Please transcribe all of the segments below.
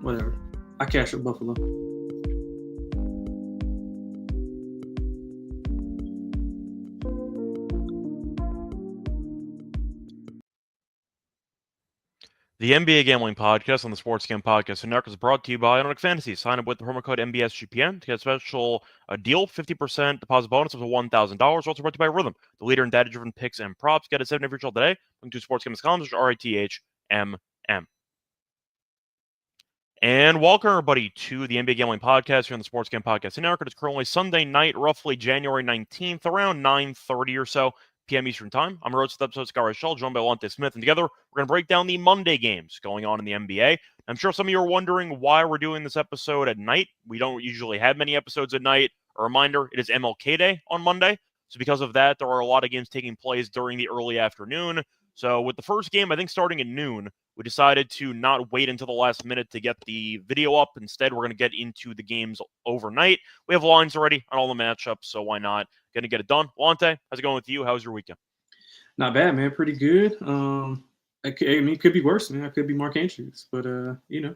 whatever. I cashed with Buffalo. The NBA Gambling Podcast on the Sports Game Podcast Network is brought to you by Underdog Fantasy. Sign up with the promo code MBSGPN to get a special deal, 50% deposit bonus up to $1,000. Also brought to you by Rhythm, the leader in data-driven picks and props. Get a 7-day free trial today. Link to sportsgames.com, RITHMM. And welcome, everybody, to the NBA Gambling Podcast here on the Sports Game Podcast Network. It's currently Sunday night, roughly January 19th, around 9:30 or so p.m. Eastern Time. I'm your host of the episode, Reichel, joined by Lonte Smith, and together we're going to break down the Monday games going on in the NBA. I'm sure some of you are wondering why we're doing this episode at night. We don't usually have many episodes at night. A reminder, it is MLK Day on Monday, so because of that, there are a lot of games taking place during the early afternoon. So with the first game, I think starting at noon, we decided to not wait until the last minute to get the video up. Instead, we're going to get into the games overnight. We have lines already on all the matchups, so why not? Going to get it done. Lonte, how's it going with you? How's your weekend? Not bad, man. Pretty good. It could be worse, man. I could be Mark Andrews, but Yeah,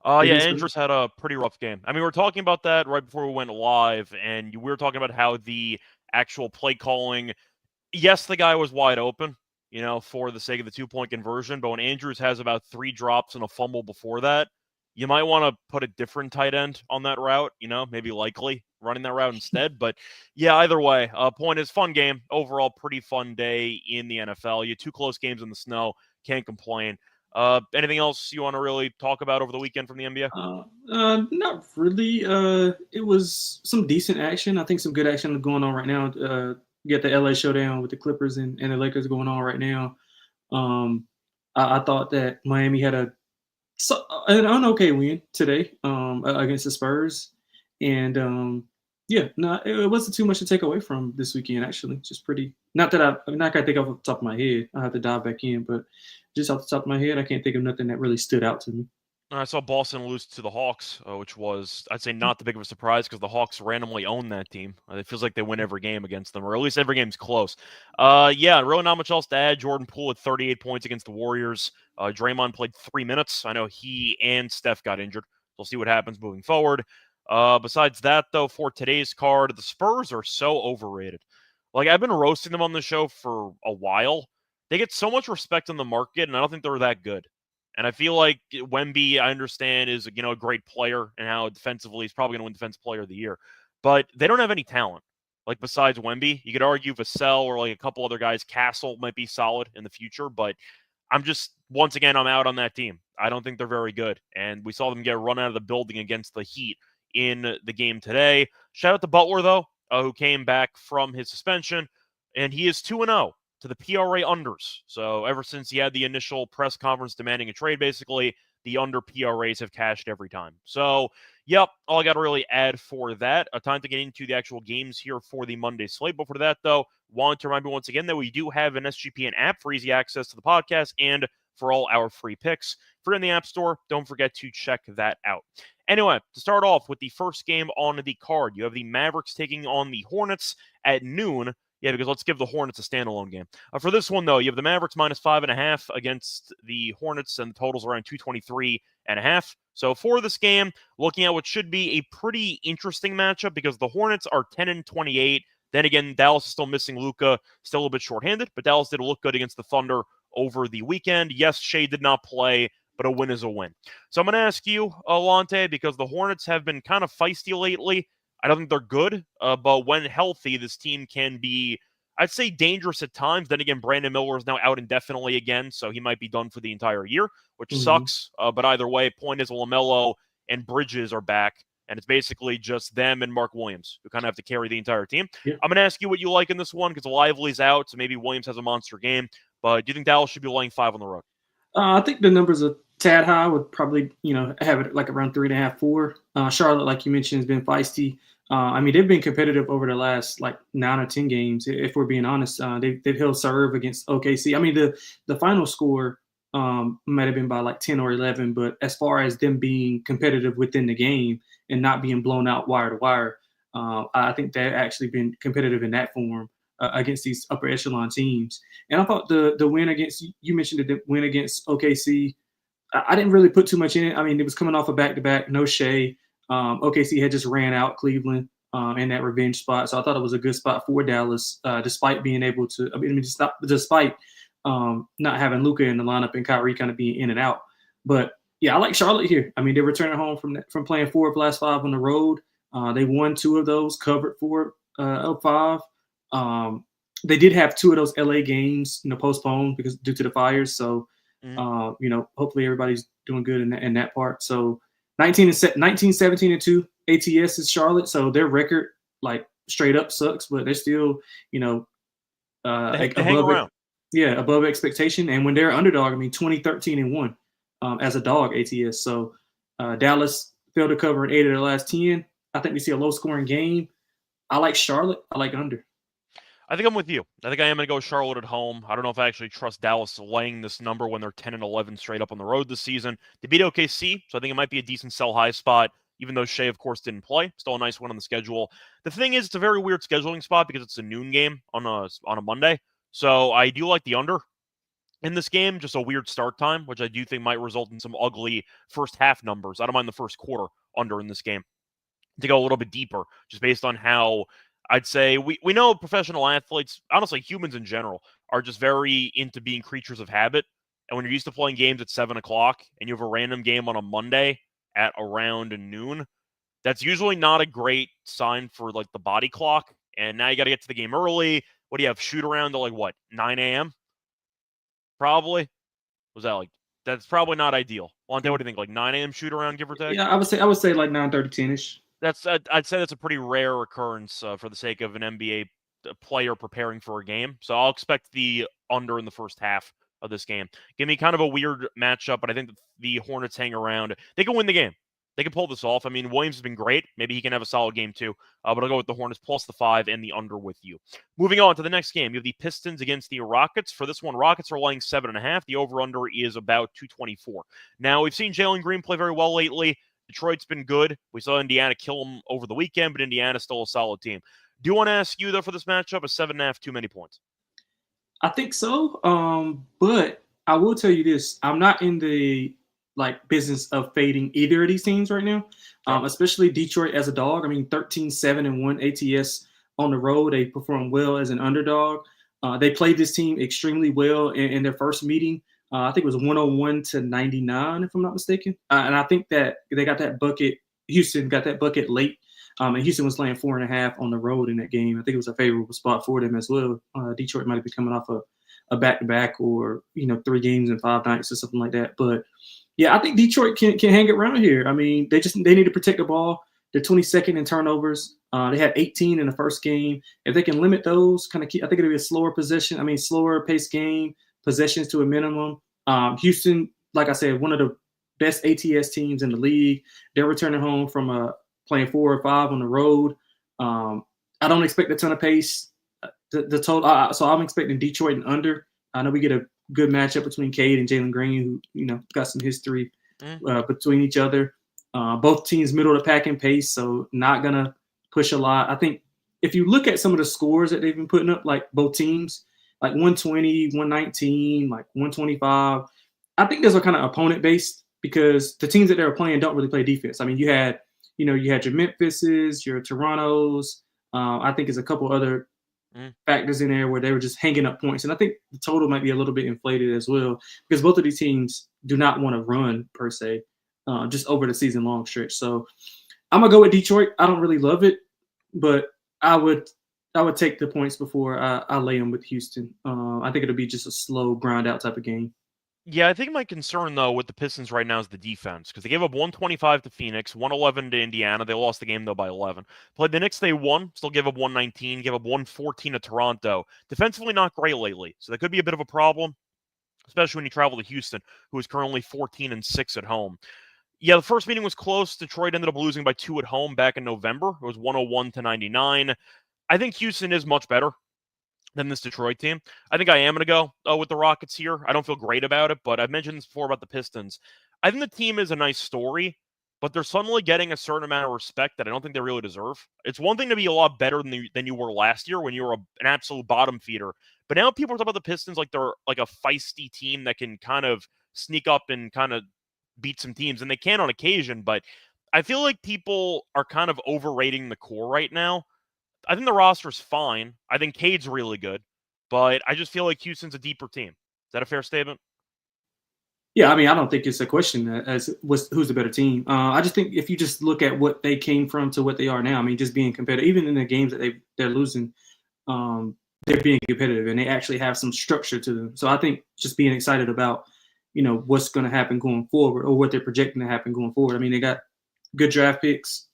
Andrews had a pretty rough game. I mean, we were talking about that right before we went live, and we were talking about how the actual play calling, yes, the guy was wide open, for the sake of the 2-point conversion. But when Andrews has about 3 drops and a fumble before that, you might want to put a different tight end on that route, maybe Likely running that route instead. But yeah, either way, point is, fun game. Overall, pretty fun day in the NFL. You had 2 close games in the snow. Can't complain. Anything else you want to really talk about over the weekend from the NBA? Not really. It was some decent action. I think some good action going on right now. You got the LA showdown with the Clippers and the Lakers going on right now. I thought that Miami had an okay win today against the Spurs. And it wasn't too much to take away from this weekend, actually. Just pretty, not that I'm not going to think off the top of my head. I have to dive back in, but just off the top of my head, I can't think of nothing that really stood out to me. I saw Boston lose to the Hawks, which was, I'd say, not the big of a surprise because the Hawks randomly own that team. It feels like they win every game against them, or at least every game's close. Really not much else to add. Jordan Poole had 38 points against the Warriors. Draymond played 3 minutes. I know he and Steph got injured. We'll see what happens moving forward. Besides that, though, for today's card, the Spurs are so overrated. Like, I've been roasting them on the show for a while. They get so much respect in the market, and I don't think they're that good. And I feel like Wemby, I understand, is a great player and how defensively he's probably going to win Defensive Player of the Year. But they don't have any talent. Like, besides Wemby, you could argue Vassell or like a couple other guys. Castle might be solid in the future, but once again, I'm out on that team. I don't think they're very good. And we saw them get run out of the building against the Heat in the game today. Shout out to Butler, though, who came back from his suspension, and he is 2-0. to the PRA unders. So ever since he had the initial press conference demanding a trade, basically, the under PRAs have cashed every time. So, yep, all I got to really add for that. Time to get into the actual games here for the Monday slate. But for that, though, wanted to remind you once again that we do have an SGPN app for easy access to the podcast and for all our free picks. If you're in the App Store, don't forget to check that out. Anyway, to start off with the first game on the card, you have the Mavericks taking on the Hornets at noon. Yeah, because let's give the Hornets a standalone game. For this one, though, you have the Mavericks minus 5.5 against the Hornets, and the total's around 223.5. So for this game, looking at what should be a pretty interesting matchup because the Hornets are 10-28. Then again, Dallas is still missing Luka, still a little bit shorthanded, but Dallas did look good against the Thunder over the weekend. Yes, Shea did not play, but a win is a win. So I'm going to ask you, Lonte, because the Hornets have been kind of feisty lately. I don't think they're good, but when healthy, this team can be, I'd say, dangerous at times. Then again, Brandon Miller is now out indefinitely again, so he might be done for the entire year, which sucks. But either way, point is LaMelo and Bridges are back, and it's basically just them and Mark Williams who kind of have to carry the entire team. Yeah. I'm going to ask you what you like in this one because Lively's out, so maybe Williams has a monster game. But do you think Dallas should be laying 5 on the road? I think the numbers are tad high. Would probably, have it like around 3.5, 4. Charlotte, like you mentioned, has been feisty. They've been competitive over the last 9 or 10 games. If we're being honest, they've held serve against OKC. The final score might have been by 10 or 11, but as far as them being competitive within the game and not being blown out wire to wire, I think they've actually been competitive in that form against these upper echelon teams. And I thought the win against, you mentioned the win against OKC. I didn't really put too much in it. I mean, it was coming off a back-to-back, no Shea. OKC had just ran out Cleveland in that revenge spot, so I thought it was a good spot for Dallas, despite being able to. I mean, despite not having Luka in the lineup and Kyrie kind of being in and out. But yeah, I like Charlotte here. I mean, they're returning home from playing 4 of the last 5 on the road. They won 2 of those, covered 4 of 5. They did have 2 of those LA games, postponed because due to the fires. So, hopefully everybody's doing good in that part. So 19, 17 and 2 ATS is Charlotte. So their record like straight up sucks, but they're still, They hang around. Above expectation. And when they're underdog, I mean, 20, 13 and 1 as a dog ATS. So Dallas failed to cover in 8 of their last 10. I think we see a low scoring game. I like Charlotte. I like under. I think I'm with you. I think I am going to go Charlotte at home. I don't know if I actually trust Dallas laying this number when they're 10 and 11 straight up on the road this season. They beat OKC, so I think it might be a decent sell high spot, even though Shea, of course, didn't play. Still a nice one on the schedule. The thing is, it's a very weird scheduling spot because it's a noon game on a Monday. So I do like the under in this game, just a weird start time, which I do think might result in some ugly first half numbers. I don't mind the first quarter under in this game to go a little bit deeper, just based on how I'd say we know professional athletes, honestly, humans in general, are just very into being creatures of habit. And when you're used to playing games at 7 o'clock and you have a random game on a Monday at around noon, that's usually not a great sign for like the body clock. And now you got to get to the game early. What do you have? Shoot around to 9 a.m.? Probably. Was that that's probably not ideal. Lonte, what do you think? 9 a.m. shoot around, give or take? Yeah, I would say like 9:30, 10-ish. I'd say that's a pretty rare occurrence for the sake of an NBA player preparing for a game. So I'll expect the under in the first half of this game. Give me kind of a weird matchup, but I think the Hornets hang around. They can win the game. They can pull this off. I mean, Williams has been great. Maybe he can have a solid game too. But I'll go with the Hornets plus the 5 and the under with you. Moving on to the next game, you have the Pistons against the Rockets. For this one, Rockets are laying 7.5. The over-under is about 224. Now, we've seen Jalen Green play very well lately. Detroit's been good. We saw Indiana kill them over the weekend, but Indiana's still a solid team. Do you want to ask you, though, for this matchup, is 7.5 too many points? I think so. But I will tell you this. I'm not in the business of fading either of these teams right now, especially Detroit as a dog. I mean, 13-7 and 1 ATS on the road. They perform well as an underdog. They played this team extremely well in their first meeting. I think it was 101-99, if I'm not mistaken. And I think that they got that bucket. Houston got that bucket late. And Houston was playing 4.5 on the road in that game. I think it was a favorable spot for them as well. Detroit might be coming off a back-to-back or 3 games in 5 nights or something like that. But yeah, I think Detroit can hang it around here. I mean, they need to protect the ball. They're 22nd in turnovers. They had 18 in the first game. If they can limit those, kind of keep. I think it'll be a slower paced game, possessions to a minimum. Houston, like I said, one of the best ATS teams in the league. They're returning home from playing 4 or 5 on the road. I don't expect a ton of pace. The total. So I'm expecting Detroit and under. I know we get a good matchup between Cade and Jalen Green, who got some history between each other. Both teams middle of the pack in pace, so not gonna push a lot. I think if you look at some of the scores that they've been putting up, like both teams, like 120, 119, like 125, I think those are kind of opponent based because the teams that they're playing don't really play defense. I mean, you had your Memphises, your Torontos. I think there's a couple other factors in there where they were just hanging up points. And I think the total might be a little bit inflated as well because both of these teams do not want to run per se, just over the season long stretch. So I'm going to go with Detroit. I don't really love it, but I would take the points before I lay them with Houston. I think it'll be just a slow grind out type of game. Yeah, I think my concern, though, with the Pistons right now is the defense, because they gave up 125 to Phoenix, 111 to Indiana. They lost the game, though, by 11. Played the Knicks, they won, still gave up 119, gave up 114 to Toronto. Defensively, not great lately, so that could be a bit of a problem, especially when you travel to Houston, who is currently 14-6 at home. Yeah, the first meeting was close. Detroit ended up losing by 2 at home back in November. It was 101-99. I think Houston is much better than this Detroit team. I think I am going to go with the Rockets here. I don't feel great about it, but I've mentioned this before about the Pistons. I think the team is a nice story, but they're suddenly getting a certain amount of respect that I don't think they really deserve. It's one thing to be a lot better than you were last year when you were an absolute bottom feeder, but now people are talking about the Pistons like they're like a feisty team that can kind of sneak up and kind of beat some teams, and they can on occasion, but I feel like people are kind of overrating the core right now. I think the roster's fine. I think Cade's really good, but I just feel like Houston's a deeper team. Is that a fair statement? Yeah, I mean, I don't think it's a question as who's the better team. I just think if you just look at what they came from to what they are now, I mean, just being competitive, even in the games that they're losing, they're being competitive and they actually have some structure to them. So I think just being excited about, what's going to happen going forward or what they're projecting to happen going forward. I mean, they got good draft picks.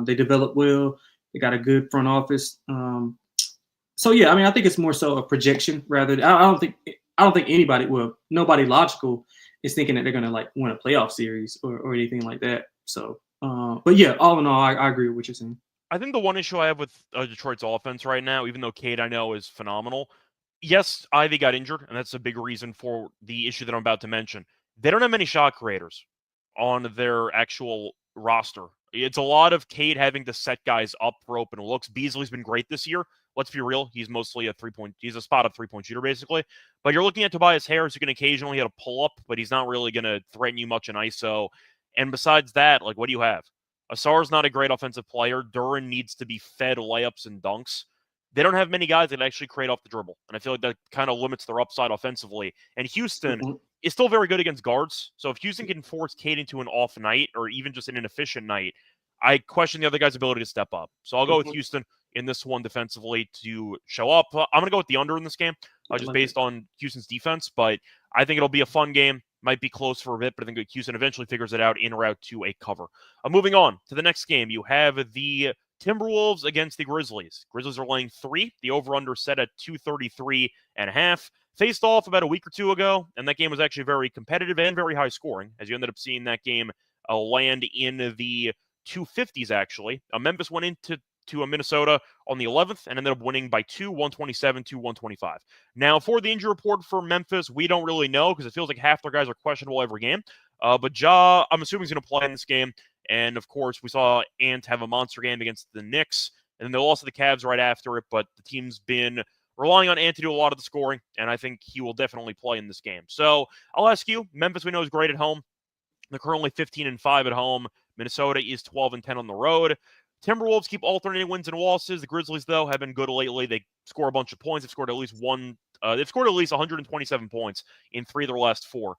They developed well. They got a good front office. So yeah, I mean, I think it's more so a projection rather. I don't think anybody, nobody logical is thinking that they're going to like win a playoff series or anything like that. So, but yeah, all in all, I agree with what you're saying. I think the one issue I have with Detroit's offense right now, even though Cade I know is phenomenal, yes, Ivy got injured, and that's a big reason for the issue that I'm about to mention. They don't have many shot creators on their actual roster. It's a lot of Cade having to set guys up for open looks. Beasley's been great this year. Let's be real. He's mostly he's a spot-up three-point shooter, basically. But you're looking at Tobias Harris, who can occasionally hit a pull-up, but he's not really going to threaten you much in ISO. And besides that, like, what do you have? Asar's not a great offensive player. Duran needs to be fed layups and dunks. They don't have many guys that actually create off the dribble. And I feel like that kind of limits their upside offensively. And Houston is still very good against guards. So if Houston can force Cade into an off night or even just an inefficient night, I question the other guy's ability to step up. So I'll go with Houston in this one defensively to show up. I'm going to go with the under in this game, just based on Houston's defense. But I think it'll be a fun game. Might be close for a bit, but I think Houston eventually figures it out en route to a cover. Moving on to the next game, you have the Timberwolves against the Grizzlies. Grizzlies are laying 3. The over-under set at 233.5. Faced off about a week or two ago, and that game was actually very competitive and very high scoring, as you ended up seeing that game land in the 250s, actually. Memphis went into Minnesota on the 11th and ended up winning by 2, 127 to 125. Now, for the injury report for Memphis, we don't really know because it feels like half their guys are questionable every game. But Ja, I'm assuming he's going to play in this game. And, of course, we saw Ant have a monster game against the Knicks. And then they lost to the Cavs right after it. But the team's been relying on Ant to do a lot of the scoring. And I think he will definitely play in this game. So I'll ask you, Memphis we know is great at home. They're currently 15-5 at home. Minnesota is 12-10 on the road. Timberwolves keep alternating wins and losses. The Grizzlies, though, have been good lately. They score a bunch of points. They've scored at least 127 points in 3 of their last 4.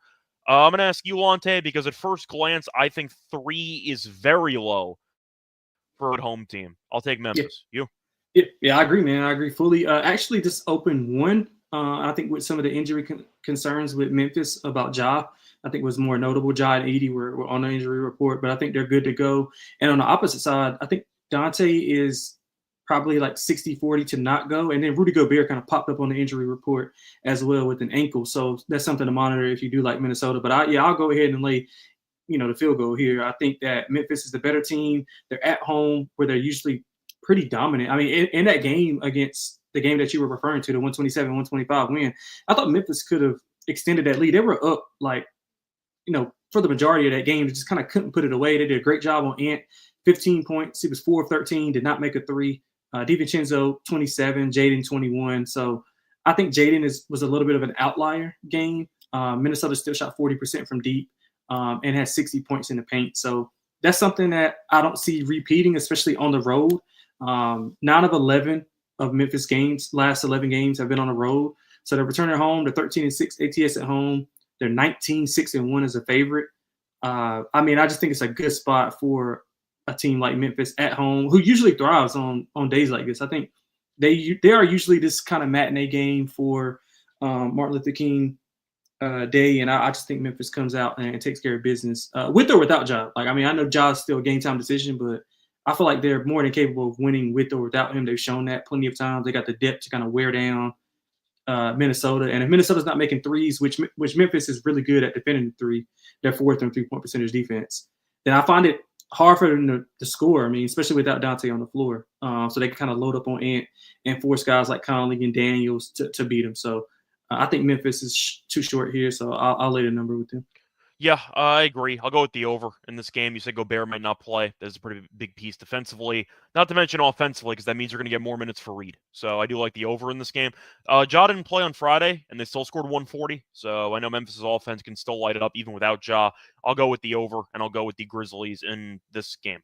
I'm going to ask you, Lonte, because at first glance, I think 3 is very low for a home team. I'll take Memphis. Yeah. You? Yeah, I agree, man. I agree fully. Actually, just opened 1. I think with some of the injury concerns with Memphis about Ja, I think was more notable. Ja and Edey were on the injury report, but I think they're good to go. And on the opposite side, I think Dante is probably like 60-40 to not go. And then Rudy Gobert kind of popped up on the injury report as well with an ankle. So that's something to monitor if you do like Minnesota. But I'll go ahead and lay, the field goal here. I think that Memphis is the better team. They're at home where they're usually pretty dominant. I mean, in that game against the game that you were referring to, the 127-125 win, I thought Memphis could have extended that lead. They were up for the majority of that game. They just kind of couldn't put it away. They did a great job on Ant. 15 points. He was 4 of 13, did not make a 3. DiVincenzo, 27, Jaden, 21. So I think Jaden was a little bit of an outlier game. Minnesota still shot 40% from deep and had 60 points in the paint. So that's something that I don't see repeating, especially on the road. 9 of 11 of Memphis games, last 11 games have been on the road. So they're returning home. They're 13-6 ATS at home. They're 19-6-1 as a favorite. I just think it's a good spot for a team like Memphis at home, who usually thrives on days like this. I think they are usually this kind of matinee game for Martin Luther King Day, and I just think Memphis comes out and takes care of business with or without Ja. I know Ja's still a game time decision, but I feel like they're more than capable of winning with or without him. They've shown that plenty of times. They got the depth to kind of wear down Minnesota, and if Minnesota's not making threes, which Memphis is really good at defending the 3, they're 4th in 3-point percentage defense, then I find it hard for them to score. I mean, especially without Dante on the floor. So they can kind of load up on Ant and force guys like Conley and Daniels to beat them. So I think Memphis is too short here, so I'll lay the number with them. Yeah, I agree. I'll go with the over in this game. You said Gobert might not play. That's a pretty big piece defensively. Not to mention offensively, because that means you're going to get more minutes for Reed. So I do like the over in this game. Ja didn't play on Friday, and they still scored 140. So I know Memphis' offense can still light it up even without Ja. I'll go with the over, and I'll go with the Grizzlies in this game.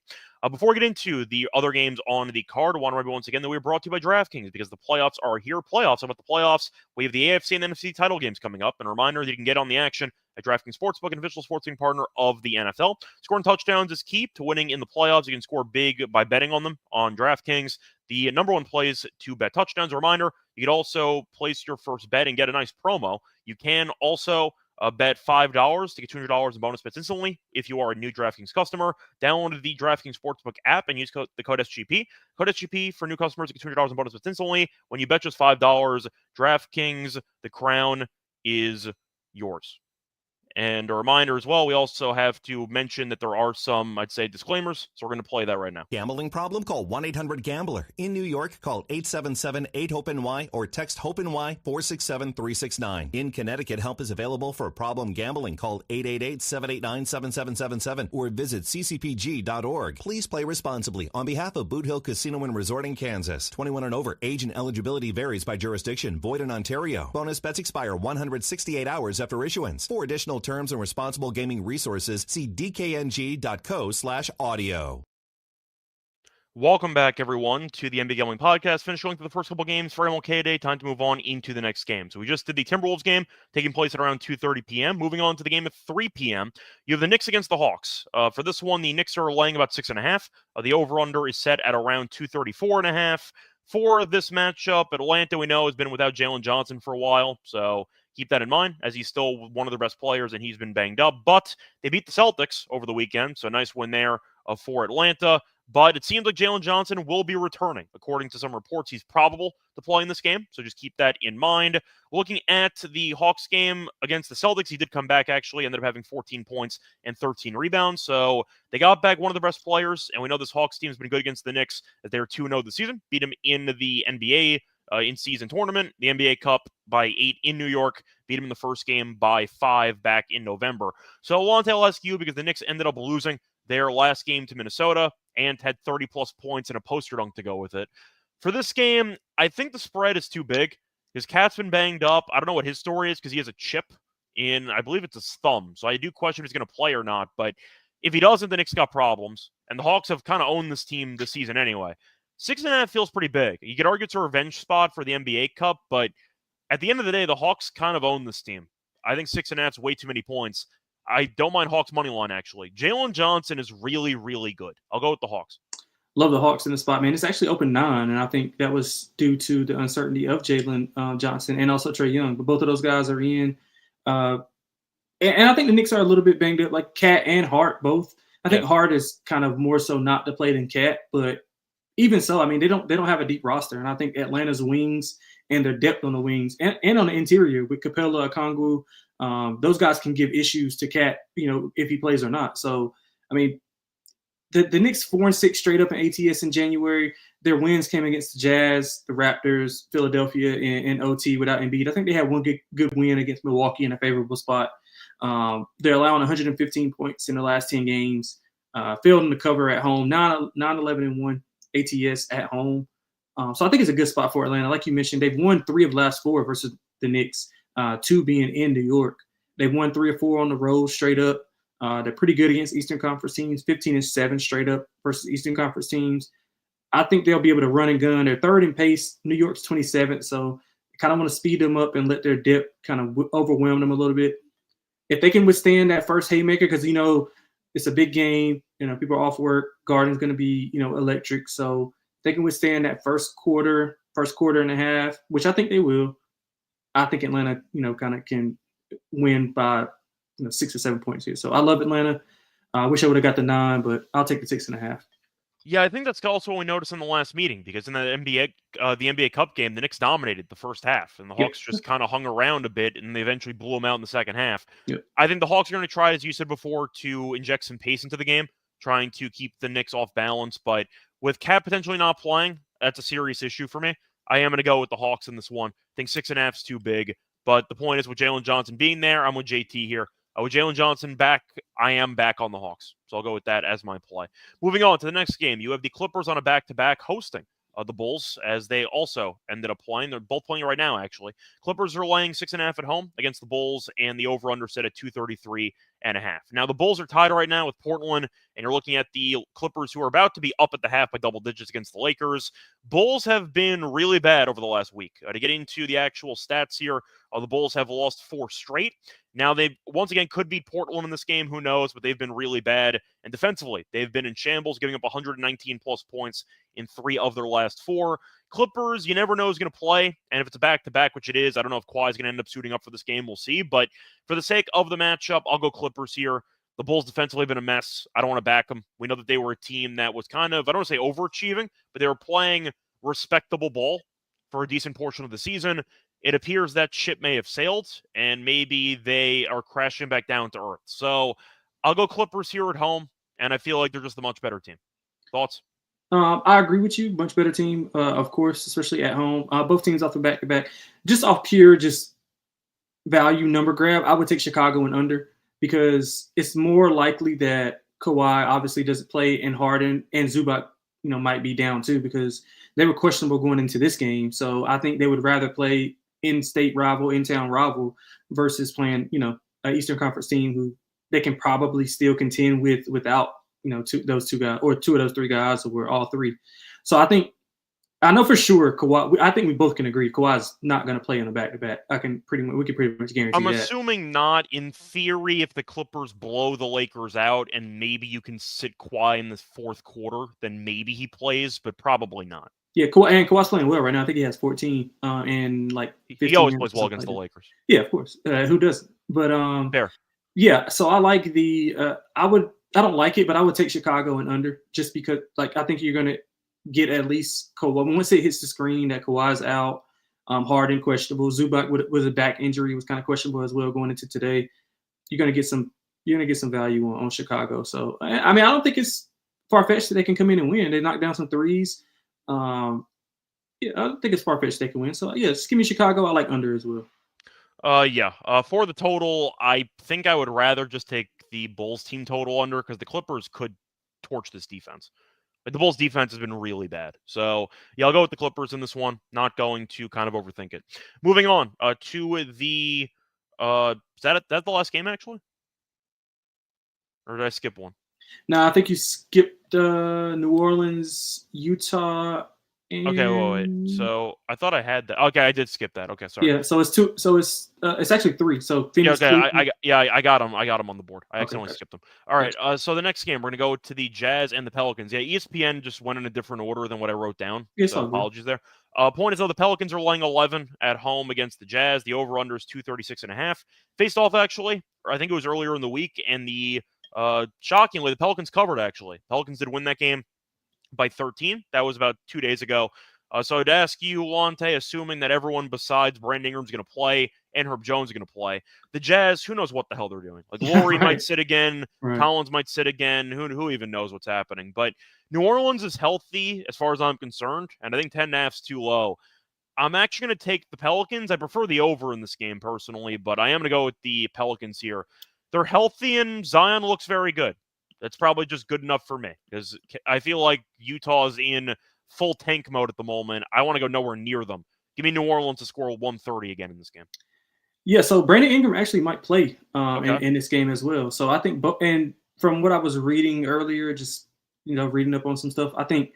Before we get into the other games on the card, I want to remind you once again that we are brought to you by DraftKings because the playoffs are here. Playoffs. About the playoffs, we have the AFC and NFC title games coming up. And a reminder that you can get on the action at DraftKings Sportsbook, an official sports betting partner of the NFL. Scoring touchdowns is key to winning in the playoffs. You can score big by betting on them on DraftKings. The number one plays to bet touchdowns. A reminder, you can also place your first bet and get a nice promo. You can also bet $5 to get $200 in bonus bets instantly if you are a new DraftKings customer. Download the DraftKings Sportsbook app and use the code SGP. Code SGP for new customers to get $200 in bonus bets instantly. When you bet just $5, DraftKings, the crown is yours. And a reminder as well, we also have to mention that there are some, I'd say, disclaimers. So we're going to play that right now. Gambling problem? Call 1-800-GAMBLER. In New York, call 877-8-HOPENY or text HOPENY 467-369. In Connecticut, help is available for problem gambling. Call 888-789-7777 or visit ccpg.org. Please play responsibly. On behalf of Boot Hill Casino and Resort in Kansas, 21 and over, age and eligibility varies by jurisdiction. Void in Ontario. Bonus bets expire 168 hours after issuance. For additional terms and responsible gaming resources, see dkng.co/audio. Welcome back, everyone, to the NBA Gambling Podcast. Finished going through the first couple games for MLK Day. Time to move on into the next game. So we just did the Timberwolves game, taking place at around 2:30 p.m. Moving on to the game at 3 p.m., you have the Knicks against the Hawks. For this one, the Knicks are laying about 6.5. The over-under is set at around 234.5. For this matchup, Atlanta, we know, has been without Jalen Johnson for a while, so keep that in mind, as he's still one of their best players, and he's been banged up. But they beat the Celtics over the weekend, so a nice win there for Atlanta. But it seems like Jalen Johnson will be returning. According to some reports, he's probable to play in this game, so just keep that in mind. Looking at the Hawks game against the Celtics, he did come back, actually, ended up having 14 points and 13 rebounds. So they got back one of the best players, and we know this Hawks team has been good against the Knicks, as they're 2-0 this season. Beat them in the NBA in-season tournament, the NBA Cup by 8 in New York, beat him in the first game by 5 back in November. So Lonte, I'll ask you, because the Knicks ended up losing their last game to Minnesota and had 30-plus points and a poster dunk to go with it. For this game, I think the spread is too big. His cat's been banged up. I don't know what his story is because he has a chip in, I believe it's his thumb. So I do question if he's going to play or not. But if he doesn't, the Knicks got problems. And the Hawks have kind of owned this team this season anyway. 6.5 feels pretty big. You could argue it's a revenge spot for the NBA Cup, but at the end of the day, the Hawks kind of own this team. I think 6.5 is way too many points. I don't mind Hawks' money line, actually. Jalen Johnson is really, really good. I'll go with the Hawks. Love the Hawks in the spot, man. It's actually open 9, and I think that was due to the uncertainty of Jalen Johnson and also Trae Young. But both of those guys are in. And I think the Knicks are a little bit banged up, like Cat and Hart both. I think Hart is kind of more so not to play than Cat, but even so, I mean, they don't have a deep roster. And I think Atlanta's wings and their depth on the wings and on the interior with Capella, Okongwu, those guys can give issues to Cat, if he plays or not. So, I mean, the Knicks 4-6 straight up in ATS in January. Their wins came against the Jazz, the Raptors, Philadelphia, and OT without Embiid. I think they had one good win against Milwaukee in a favorable spot. They're allowing 115 points in the last 10 games. Failed in the cover at home, 9-11-1 ATS at home. So I think it's a good spot for Atlanta. Like you mentioned, they've won 3 of the last 4 versus the Knicks, 2 being in New York. They've won 3 or 4 on the road straight up. They're pretty good against Eastern Conference teams, 15-7 straight up versus Eastern Conference teams. I think they'll be able to run and gun. They're 3rd in pace. New York's 27th, so I kind of want to speed them up and let their depth kind of overwhelm them a little bit. If they can withstand that first haymaker, because, it's a big game. People are off work. Garden's going to be, electric. So they can withstand that first quarter and a half, which I think they will. I think Atlanta, kind of can win by 6 or 7 points here. So I love Atlanta. I wish I would have got the 9, but I'll take the 6.5. Yeah, I think that's also what we noticed in the last meeting, because in the NBA Cup game, the Knicks dominated the first half, and the Hawks just kind of hung around a bit, and they eventually blew them out in the second half. Yep. I think the Hawks are going to try, as you said before, to inject some pace into the game, trying to keep the Knicks off balance. But with Cat potentially not playing, that's a serious issue for me. I am going to go with the Hawks in this one. I think 6.5 is too big, but the point is, with Jalen Johnson being there, I'm with JT here. With Jalen Johnson back, I am back on the Hawks. So I'll go with that as my play. Moving on to the next game, you have the Clippers on a back-to-back hosting the Bulls, as they also ended up playing. They're both playing right now, actually. Clippers are laying 6.5 at home against the Bulls, and the over-under set at 233.5. Now, the Bulls are tied right now with Portland, and you're looking at the Clippers, who are about to be up at the half by double digits against the Lakers. Bulls have been really bad over the last week. To get into the actual stats here, the Bulls have lost 4 straight. Now, they once again could beat Portland in this game. Who knows? But they've been really bad. And defensively, they've been in shambles, giving up 119-plus points in 3 of their last 4. Clippers, you never know who's going to play. And if it's a back-to-back, which it is, I don't know if Kawhi's going to end up suiting up for this game. We'll see. But for the sake of the matchup, I'll go Clippers here. The Bulls defensively have been a mess. I don't want to back them. We know that they were a team that was kind of, I don't want to say overachieving, but they were playing respectable ball for a decent portion of the season. It appears that ship may have sailed, and maybe they are crashing back down to earth. So I'll go Clippers here at home, and I feel like they're just a much better team. Thoughts? I agree with you. Much better team, of course, especially at home. Both teams off the back-to-back. Just off pure value number grab, I would take Chicago and under, because it's more likely that Kawhi obviously doesn't play, and Harden and Zubac, might be down too, because they were questionable going into this game. So I think they would rather play in-state rival, in-town rival, versus playing, an Eastern Conference team who they can probably still contend without, those 2 guys, or 2 of those 3 guys, or all 3. So I know for sure Kawhi. I think we both can agree Kawhi's not going to play in the back-to-back. We can pretty much guarantee I'm that. assuming not. In theory, if the Clippers blow the Lakers out and maybe you can sit Kawhi in the 4th quarter, then maybe he plays, but probably not. Yeah, Kawhi's playing well right now. I think he has 14 and like 15. He always plays well against the Lakers. Yeah, of course. Who doesn't? But fair. Yeah, so I like the. I don't like it, but I would take Chicago and under, just because I think you're gonna get at least Kawhi. Once it hits the screen that Kawhi's out, Harden questionable, Zubac with a back injury was kind of questionable as well going into today. You're gonna get some value on Chicago. So I don't think it's far-fetched that they can come in and win. They knocked down some threes. I don't think it's far-fetched they can win. So yeah, just give me Chicago. I like under as well. For the total, I think I would rather just take the Bulls team total under, because the Clippers could torch this defense. But the Bulls defense has been really bad. So yeah, I'll go with the Clippers in this one. Not going to kind of overthink it. Moving on to the is that the last game actually? Or did I skip one? No, I think you skipped New Orleans, Utah. Okay, wait. So I thought I had that. Okay, I did skip that. Okay, sorry. Yeah, so it's 2. So it's actually 3. So Phoenix. Yeah, okay. I got them. I got them on the board. I accidentally skipped them. All right. So the next game, we're gonna go to the Jazz and the Pelicans. Yeah, ESPN just went in a different order than what I wrote down. Yes, so apologies there. Point is, though, the Pelicans are laying 11 at home against the Jazz. The over/under is 236.5. Faced off actually, or I think it was earlier in the week, and shockingly, the Pelicans covered actually. Pelicans did win that game by 13. That was about 2 days ago. So I'd ask you, Lonte, assuming that everyone besides Brandon Ingram's going to play and Herb Jones is going to play, the Jazz, who knows what the hell they're doing? Like, Laurie might sit again, Collins might sit again, who even knows what's happening? But New Orleans is healthy as far as I'm concerned, and I think 10.5 is too low. I'm actually going to take the Pelicans. I prefer the over in this game personally, but I am going to go with the Pelicans here. They're healthy, and Zion looks very good. That's probably just good enough for me, because I feel like Utah's in full tank mode at the moment. I want to go nowhere near them. Give me New Orleans to score 130 again in this game. Yeah, so Brandon Ingram actually might play in this game as well. So I think, and from what I was reading earlier, just reading up on some stuff, I think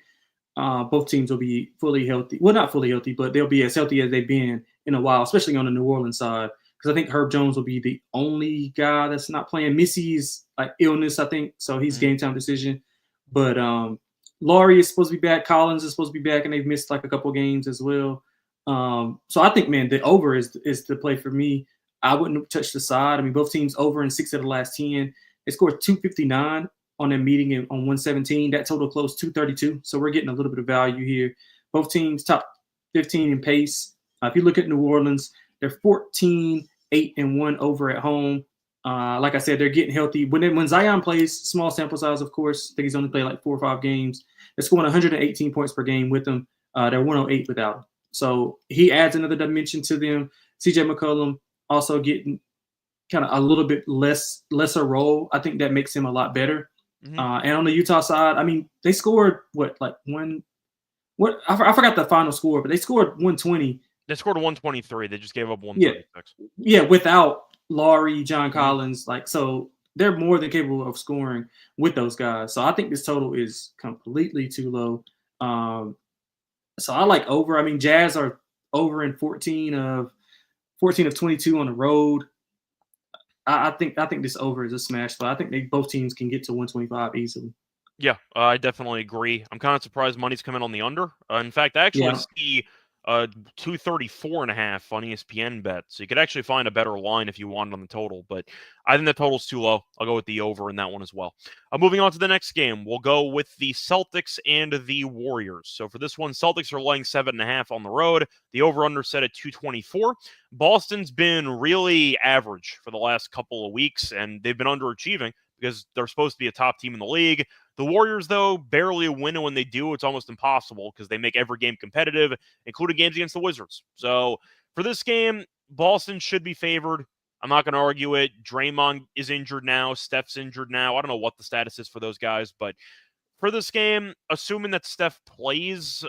both teams will be fully healthy. Well, not fully healthy, but they'll be as healthy as they've been in a while, especially on the New Orleans side. Because I think Herb Jones will be the only guy that's not playing. Missy's illness, I think, so he's game time decision. But Laurie is supposed to be back. Collins is supposed to be back, and they've missed a couple games as well. So I think, man, the over is the play for me. I wouldn't touch the side. I mean, both teams over in 6 of the last 10. They scored 259 on their meeting on 117. That total closed 232. So we're getting a little bit of value here. Both teams top 15 in pace. If you look at New Orleans, they're 14, 8-1 over at home. Like I said, they're getting healthy. When Zion plays, small sample size, of course. I think he's only played 4 or 5 games. They're scoring 118 points per game with him. They're 108 without him. So he adds another dimension to them. CJ McCollum also getting kind of a little bit lesser role. I think that makes him a lot better. Mm-hmm. And on the Utah side, I mean, they scored I forgot the final score, but they scored 120. They scored 123. They just gave up 136. Yeah, without Laurie, John Collins, so they're more than capable of scoring with those guys. So I think this total is completely too low. So I like over. I mean, Jazz are over in 14 of 22 on the road. I think this over is a smash, but I think both teams can get to 125 easily. Yeah, I definitely agree. I'm kind of surprised money's coming on the under. In fact, I actually see 234.5 on ESPN bet. So you could actually find a better line if you wanted on the total, but I think the total's too low. I'll go with the over in that one as well. Moving on to the next game, we'll go with the Celtics and the Warriors. So for this one, Celtics are laying 7.5 on the road. The over-under set at 224. Boston's been really average for the last couple of weeks, and they've been underachieving because they're supposed to be a top team in the league. The Warriors, though, barely a win, and when they do, it's almost impossible because they make every game competitive, including games against the Wizards. So for this game, Boston should be favored. I'm not going to argue it. Draymond is injured now. Steph's injured now. I don't know what the status is for those guys, but for this game, assuming that Steph plays,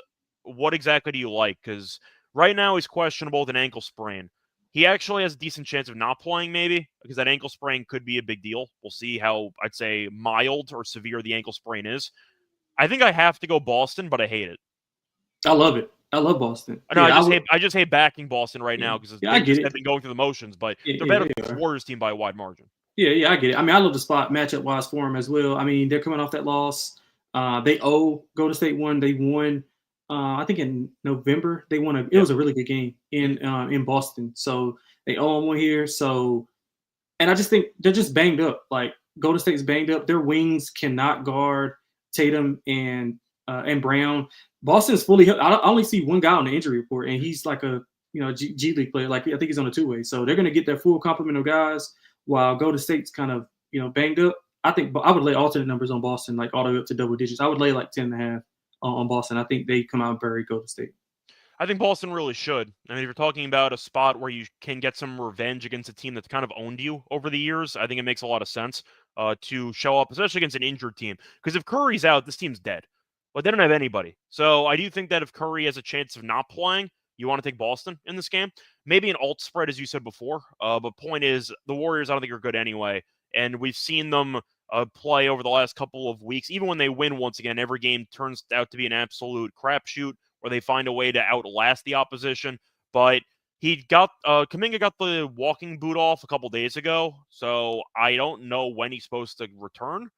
what exactly do you like? Because right now he's questionable with an ankle sprain. He actually has a decent chance of not playing, maybe, because that ankle sprain could be a big deal. We'll see how, I'd say, mild or severe the ankle sprain is. I think I have to go Boston, but I hate it. I love it. I love Boston. No, I just hate backing Boston right now because I get it. They've been going through the motions, but they're better than the Warriors team by a wide margin. Yeah, I get it. I mean, I love the spot matchup-wise for them as well. I mean, they're coming off that loss. They owe Golden State one. They won, I think in November. They won it was a really good game in Boston. So they owe them one here. So, and I just think they're just banged up. Like Golden State's banged up. Their wings cannot guard Tatum and Brown. Boston's fully. I only see one guy on the injury report, and he's like a G League player. Like I think he's on a two-way. So they're going to get their full complement of guys while Golden State's kind of banged up. I think I would lay alternate numbers on Boston, like all the way up to double digits. I would lay like 10.5 on Boston. I think they come out very Golden State. I think Boston really should. I mean, if you're talking about a spot where you can get some revenge against a team that's kind of owned you over the years, I think it makes a lot of sense to show up, especially against an injured team. Because if Curry's out, this team's dead. But they don't have anybody. So I do think that if Curry has a chance of not playing, you want to take Boston in this game. Maybe an alt spread, as you said before. But point is, the Warriors, I don't think are good anyway. And we've seen them play over the last couple of weeks. Even when they win once again, every game turns out to be an absolute crapshoot where they find a way to outlast the opposition. But Kuminga got the walking boot off a couple days ago, so I don't know when he's supposed to return.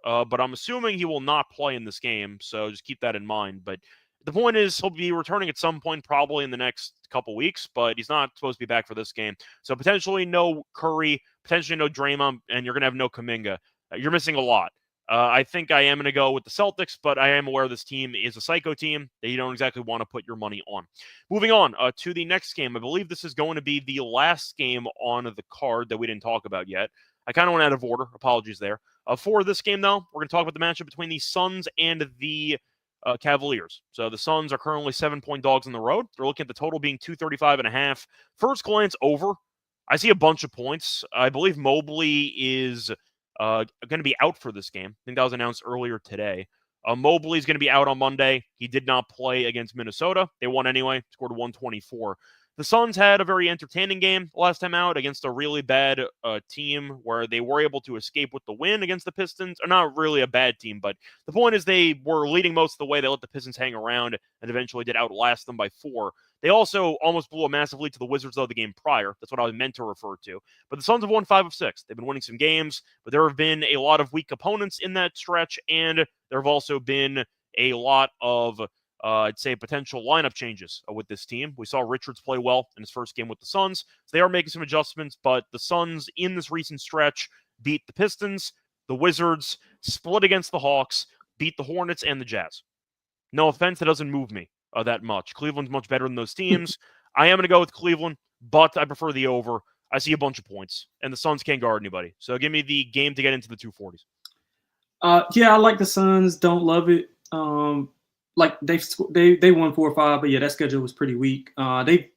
But I'm assuming he will not play in this game, so just keep that in mind. But the point is he'll be returning at some point probably in the next couple weeks, but he's not supposed to be back for this game. So potentially no Curry, potentially no Draymond, and you're going to have no Kuminga. You're missing a lot. I think I am going to go with the Celtics, but I am aware this team is a psycho team that you don't exactly want to put your money on. Moving on to the next game. I believe this is going to be the last game on the card that we didn't talk about yet. I kind of went out of order. Apologies there. For this game, though, we're going to talk about the matchup between the Suns and the Cavaliers. So the Suns are currently 7-point dogs on the road. They're looking at the total being 235.5. First glance over. I see a bunch of points. I believe Mobley is going to be out for this game. I think that was announced earlier today. Mobley is going to be out on Monday. He did not play against Minnesota. They won anyway, scored 124. The Suns had a very entertaining game last time out against a really bad team where they were able to escape with the win against the Pistons. Or not really a bad team, but the point is they were leading most of the way. They let the Pistons hang around and eventually did outlast them by 4. They also almost blew a massive lead to the Wizards, though, the game prior. That's what I was meant to refer to. But the Suns have won 5 of 6. They've been winning some games, but there have been a lot of weak opponents in that stretch, and there have also been a lot of I'd say potential lineup changes with this team. We saw Richards play well in his first game with the Suns. So they are making some adjustments, but the Suns in this recent stretch beat the Pistons, the Wizards, split against the Hawks, beat the Hornets and the Jazz. No offense, that doesn't move me that much. Cleveland's much better than those teams. I am going to go with Cleveland, but I prefer the over. I see a bunch of points, and the Suns can't guard anybody. So give me the game to get into the 240s. Yeah, I like the Suns. Don't love it. Like they won 4 or 5, but yeah, that schedule was pretty weak. They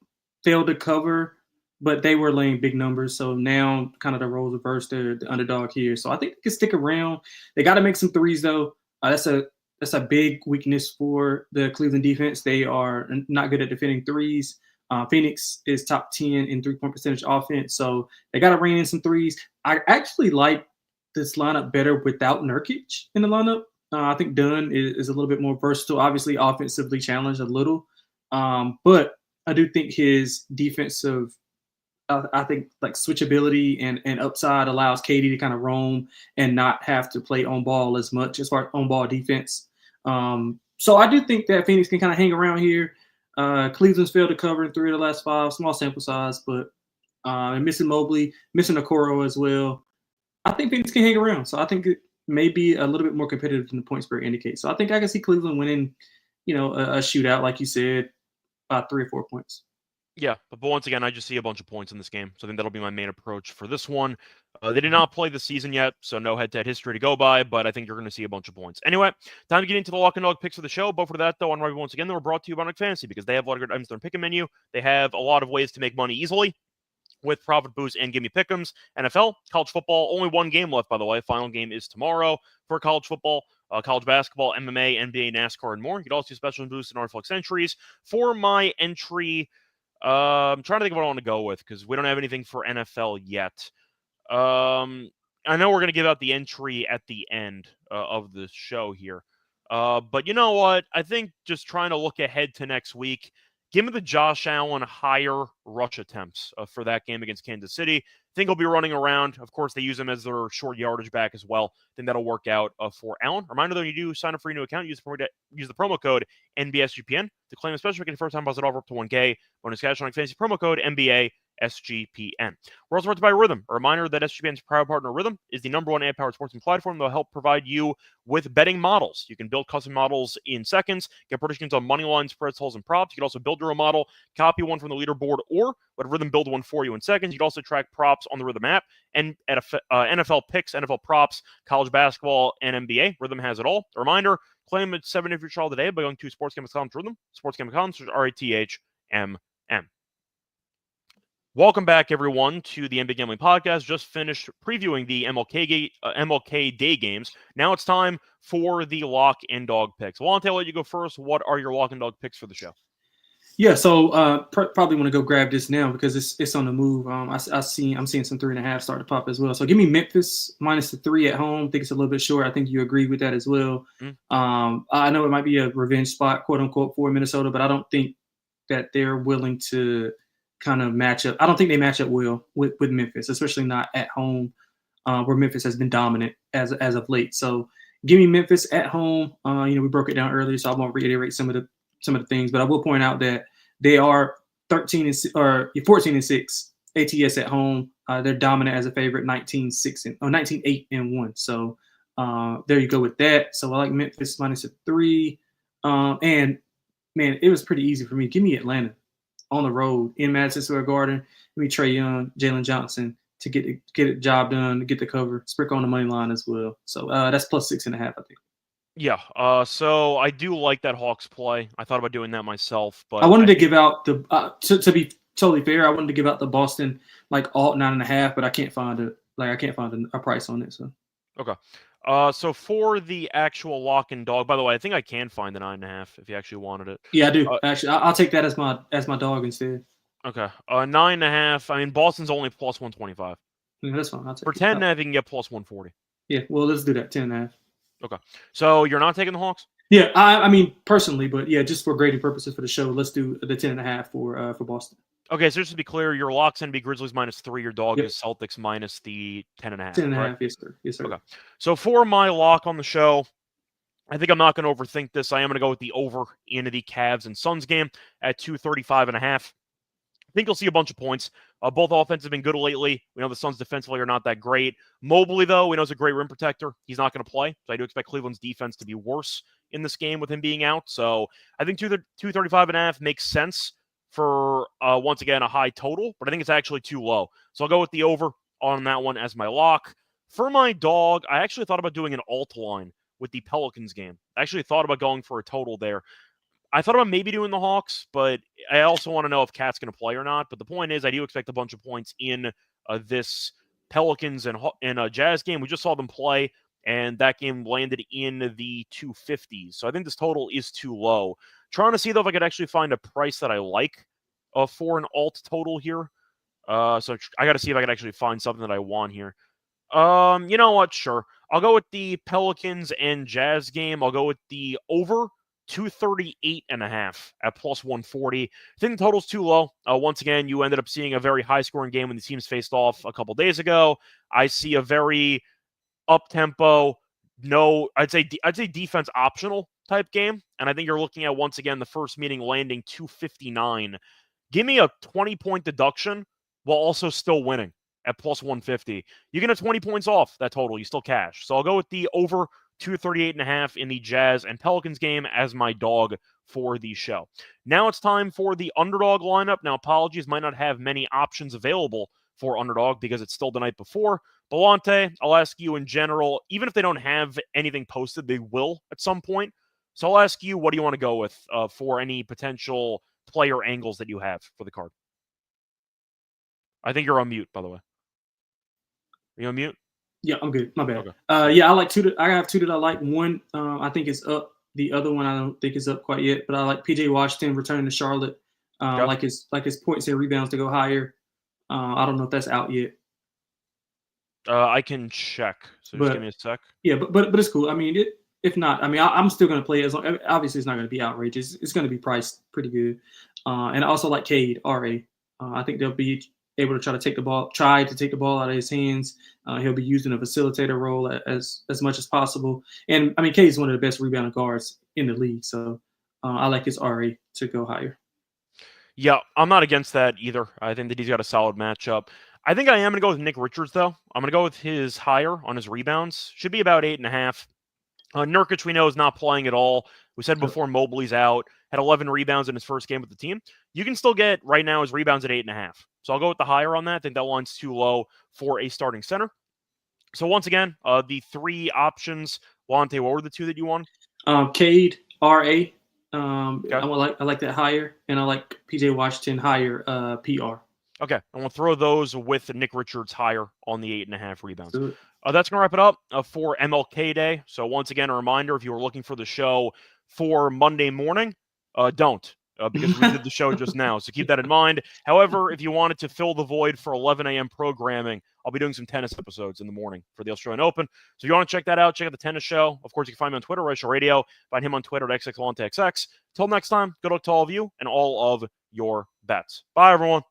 failed to cover but they were laying big numbers. So now kind of the roles reversed. They're the underdog here. So I think they can stick around. They got to make some threes, though. That's a big weakness for the Cleveland defense. They are not good at defending threes. Phoenix is top 10 in three-point percentage offense. So they got to rein in some threes. I actually like this lineup better without Nurkic in the lineup. I think Dunn is a little bit more versatile, obviously offensively challenged a little. But I do think his defensive, I think like switchability and upside allows KD to kind of roam and not have to play on ball as much as far as on ball defense. So I do think that Phoenix can kind of hang around here. Cleveland's failed to cover in 3 of the last 5, small sample size, but and missing Mobley, missing Okoro as well. I think Phoenix can hang around. So I think it may be a little bit more competitive than the point spread indicates. So I think I can see Cleveland winning, a shootout, like you said, by 3 or 4 points. Yeah, but once again, I just see a bunch of points in this game, so I think that'll be my main approach for this one. They did not play the season yet, so no head-to-head history to go by, but I think you're going to see a bunch of points. Anyway, time to get into the lock and dog picks of the show. But for that, though, once again, they were brought to you by Underdog Fantasy because they have a lot of good items in their pick menu. They have a lot of ways to make money easily with Profit Boost and Gimme Pick'ems. NFL, college football, only one game left, by the way. Final game is tomorrow for college football. College basketball, MMA, NBA, NASCAR, and more. You can also do special boosts and Artflex entries. For my entry, I'm trying to think of what I want to go with because we don't have anything for NFL yet. I know we're going to give out the entry at the end of the show here. But you know what? I think just trying to look ahead to next week, give me the Josh Allen higher rush attempts for that game against Kansas City. I think he'll be running around. Of course, they use him as their short yardage back as well. I think that'll work out for Allen. Reminder, though, you do sign up for your new account. Use the promo code NBSGPN to claim a special first-time deposit offer up to 1K. Bonus cash on fantasy promo code NBA SGPN. We're also brought to you by Rhythm. A reminder that SGPN's proud partner Rhythm is the #1 AI-powered sports platform that will help provide you with betting models. You can build custom models in seconds, get predictions on money lines, spreads, totals, and props. You can also build your own model, copy one from the leaderboard, or let Rhythm build one for you in seconds. You can also track props on the Rhythm app and at NFL picks, NFL props, college basketball, and NBA. Rhythm has it all. A reminder, claim it's 7 if your child today by going to sportsgambling.com to Rhythm. Sportsgambling.com, RATHMM. Welcome back, everyone, to the NBA Gambling Podcast. Just finished previewing the MLK Day games. Now it's time for the lock and dog picks. Lonte, I'll let you go first. What are your lock and dog picks for the show? Yeah, so probably want to go grab this now because it's on the move. I'm seeing some 3.5 start to pop as well. So give me Memphis -3 at home. I think it's a little bit short. I think you agree with that as well. I know it might be a revenge spot, quote unquote, for Minnesota, but I don't think that they're willing to kind of match up. I don't think they match up well with Memphis, especially not at home, where Memphis has been dominant as of late. So give me Memphis at home. We broke it down earlier, so I won't reiterate some of the things, but I will point out that they are 14-6 ATS at home. They're dominant as a favorite, 19-8-1. So there you go with that. So I like Memphis -3. And man, it was pretty easy for me. Give me Atlanta on the road in Madison Square Garden. Give me Trae Young, Jalen Johnson to get the job done, to get the cover. Sprinkle on the money line as well. So that's +6.5, I think. Yeah, so I do like that Hawks play. I thought about doing that myself, but I wanted to give out the to be totally fair, I wanted to give out the Boston alt 9.5, but I can't find a price on it. So okay. So for the actual lock and dog, by the way, I think I can find the 9.5 if you actually wanted it. Yeah, I do. Actually, I'll take that as my dog instead. Okay. 9.5. I mean, Boston's only +125. Yeah, that's fine. I'll take For 10.5, you can get +140. Yeah, well, let's do that. 10.5. Okay. So you're not taking the Hawks? Yeah, I mean personally, but yeah, just for grading purposes for the show, let's do the 10.5 for Boston. Okay, so just to be clear, your lock's going to be Grizzlies -3. Your dog is Celtics minus the 10.5. 10.5, right? yes, sir. Yes, sir. Okay. So for my lock on the show, I think I'm not going to overthink this. I am going to go with the over into the Cavs and Suns game at 235.5. I think you'll see a bunch of points. Both offenses have been good lately. We know the Suns defensively are not that great. Mobley, though, we know is a great rim protector. He's not going to play. So I do expect Cleveland's defense to be worse in this game with him being out. So I think 235.5 makes sense for, once again, a high total. But I think it's actually too low. So I'll go with the over on that one as my lock. For my dog, I actually thought about doing an alt line with the Pelicans game. I actually thought about going for a total there. I thought about maybe doing the Hawks, but I also want to know if Cat's going to play or not. But the point is, I do expect a bunch of points in this Pelicans and Jazz game. We just saw them play, and that game landed in the 250s. So I think this total is too low. Trying to see, though, if I could actually find a price that I like for an alt total here. So I got to see if I can actually find something that I want here. You know what? Sure. I'll go with the Pelicans and Jazz game. I'll go with the over 238.5 at plus 140. I think the total's too low. Once again, you ended up seeing a very high-scoring game when the teams faced off a couple days ago. I see a very up-tempo, I'd say defense optional type game, and I think you're looking at, once again, the first meeting landing 259. Give me a 20-point deduction while also still winning at plus 150. You're going to 20 points off that total. You still cash. So I'll go with the over 238.5 in the Jazz and Pelicans game as my dog for the show. Now it's time for the underdog lineup. Now, apologies, might not have many options available for underdog because it's still the night before. But Lonte, I'll ask you in general, even if they don't have anything posted, they will at some point. So I'll ask you, what do you want to go with for any potential player angles that you have for the card? I think you're on mute, by the way. Are you on mute? Yeah, I'm good. My bad. Okay. Yeah, I have two that I like. One, I think is up. The other one, I don't think is up quite yet. But I like PJ Washington returning to Charlotte. Okay. Like his points and rebounds to go higher. I don't know if that's out yet. I can check. So just give me a sec. Yeah, but it's cool. I mean, if not, I mean, I'm still going to play it as long. Obviously, it's not going to be outrageous. It's going to be priced pretty good. And I also like Cade, RA. I think they'll be able to try to take the ball out of his hands. He'll be used in a facilitator role as much as possible. And I mean, Cade's one of the best rebounding guards in the league. So I like his RA to go higher. Yeah, I'm not against that either. I think that he's got a solid matchup. I think I am going to go with Nick Richards, though. I'm going to go with his higher on his rebounds. Should be about 8.5. Nurkic, we know, is not playing at all. We said before Mobley's out. Had 11 rebounds in his first game with the team. You can still get, right now, his rebounds at 8.5. So I'll go with the higher on that. I think that line's too low for a starting center. So once again, the three options. Lonte, what were the two that you won? Cade, RA. Okay. I like that higher. And I like PJ Washington higher, PR. Okay, and we'll throw those with Nick Richards higher on the 8.5 rebounds. That's going to wrap it up for MLK Day. So once again, a reminder, if you were looking for the show for Monday morning, don't, because we did the show just now. So keep that in mind. However, if you wanted to fill the void for 11 a.m. programming, I'll be doing some tennis episodes in the morning for the Australian Open. So if you want to check that out, check out the tennis show. Of course, you can find me on Twitter, Reichel Radio. Find him on Twitter at XXLonteXX. Till next time, good luck to all of you and all of your bets. Bye, everyone.